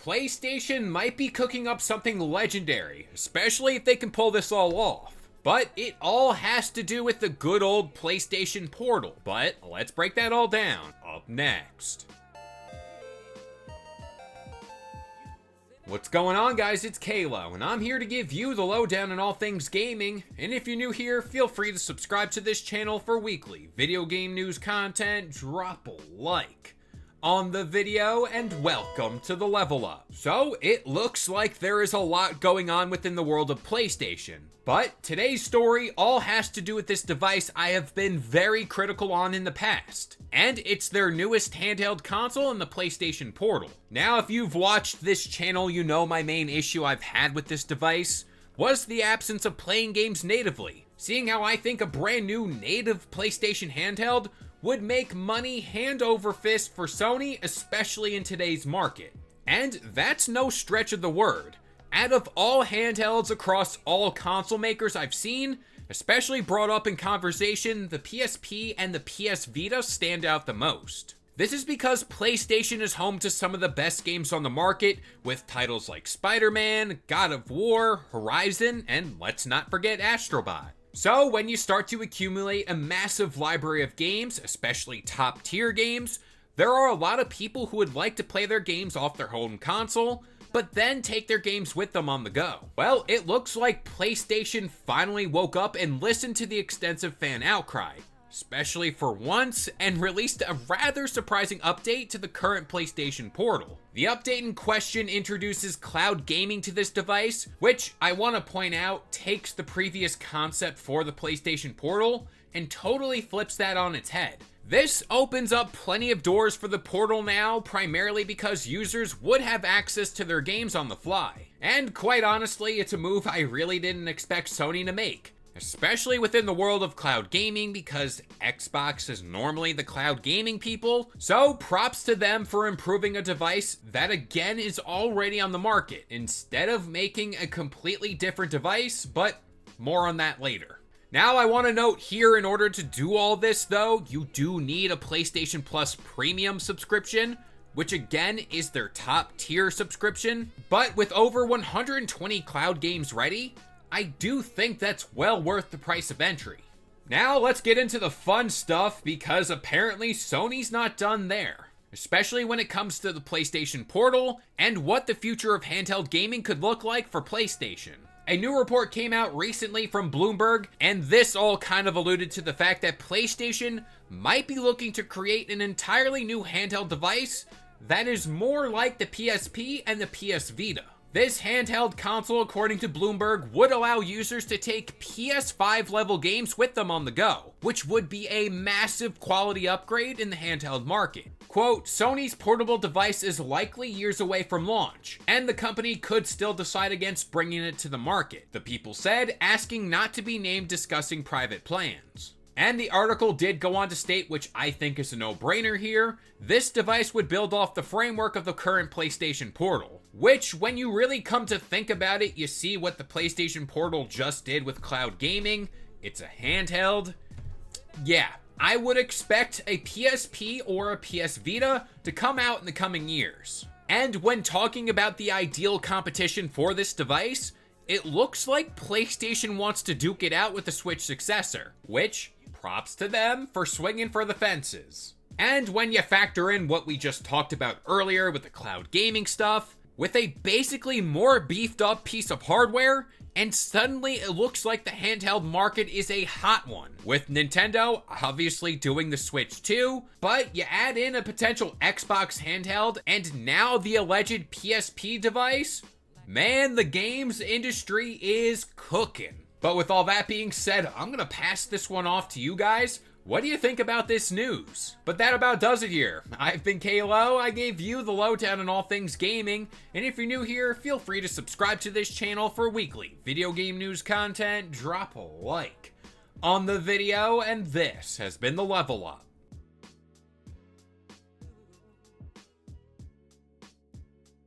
PlayStation might be cooking up something legendary, especially if they can pull this all off. But it all has to do with the good old PlayStation Portal. But let's break that all down up next. What's going on, guys? It's Kalo, and I'm here to give you the lowdown on all things gaming. And if you're new here, feel free to subscribe to this channel for weekly video game news content. Drop a like on the video, and welcome to the Level Up. So, it looks like there is a lot going on within the world of PlayStation. But today's story all has to do with this device I have been very critical on in the past. And it's their newest handheld console in the PlayStation Portal. Now, if you've watched this channel, you know my main issue I've had with this device was the absence of playing games natively. Seeing how I think a brand new native PlayStation handheld would make money hand over fist for Sony, especially in today's market. And that's no stretch of the word. Out of all handhelds across all console makers I've seen, especially brought up in conversation, the PSP and the PS Vita stand out the most. This is because PlayStation is home to some of the best games on the market, with titles like Spider-Man, God of War, Horizon, and let's not forget Astro Bot. So when you start to accumulate a massive library of games, especially top tier games, there are a lot of people who would like to play their games off their home console, but then take their games with them on the go. Well, it looks like PlayStation finally woke up and listened to the extensive fan outcry, especially for once, and released a rather surprising update to the current PlayStation Portal. The update in question introduces cloud gaming to this device, which I want to point out takes the previous concept for the PlayStation Portal and totally flips that on its head. This opens up plenty of doors for the Portal now, primarily because users would have access to their games on the fly. And quite honestly, it's a move I really didn't expect Sony to make, especially within the world of cloud gaming, because Xbox is normally the cloud gaming people. So props to them for improving a device that again is already on the market, instead of making a completely different device, but more on that later. Now, I want to note here, in order to do all this though, you do need a PlayStation Plus Premium subscription, which again is their top tier subscription. But with over 120 cloud games ready, I do think that's well worth the price of entry. Now let's get into the fun stuff, because apparently Sony's not done there, especially when it comes to the PlayStation Portal and what the future of handheld gaming could look like for PlayStation. A new report came out recently from Bloomberg, and this all kind of alluded to the fact that PlayStation might be looking to create an entirely new handheld device that is more like the PSP and the PS Vita. This handheld console, according to Bloomberg, would allow users to take PS5 level games with them on the go, which would be a massive quality upgrade in the handheld market. Quote, Sony's portable device is likely years away from launch, and the company could still decide against bringing it to the market, the people said, asking not to be named, discussing private plans. And the article did go on to state, which I think is a no-brainer here, this device would build off the framework of the current PlayStation Portal, which, when you really come to think about it, you see what the PlayStation Portal just did with cloud gaming. It's a handheld. Yeah, I would expect a PSP or a PS Vita to come out in the coming years. And when talking about the ideal competition for this device, it looks like PlayStation wants to duke it out with the Switch successor, which, props to them for swinging for the fences. And when you factor in what we just talked about earlier with the cloud gaming stuff, with a basically more beefed up piece of hardware, and suddenly it looks like the handheld market is a hot one, with Nintendo obviously doing the Switch too, but you add in a potential Xbox handheld and now the alleged PSP device, man, the games industry is cooking. But with all that being said, I'm gonna pass this one off to you guys. What do you think about this news? But that about does it here. I've been Kalo. I gave you the lowdown on all things gaming, and if you're new here, feel free to subscribe to this channel for weekly video game news content. Drop a like on the video, and this has been the Level Up.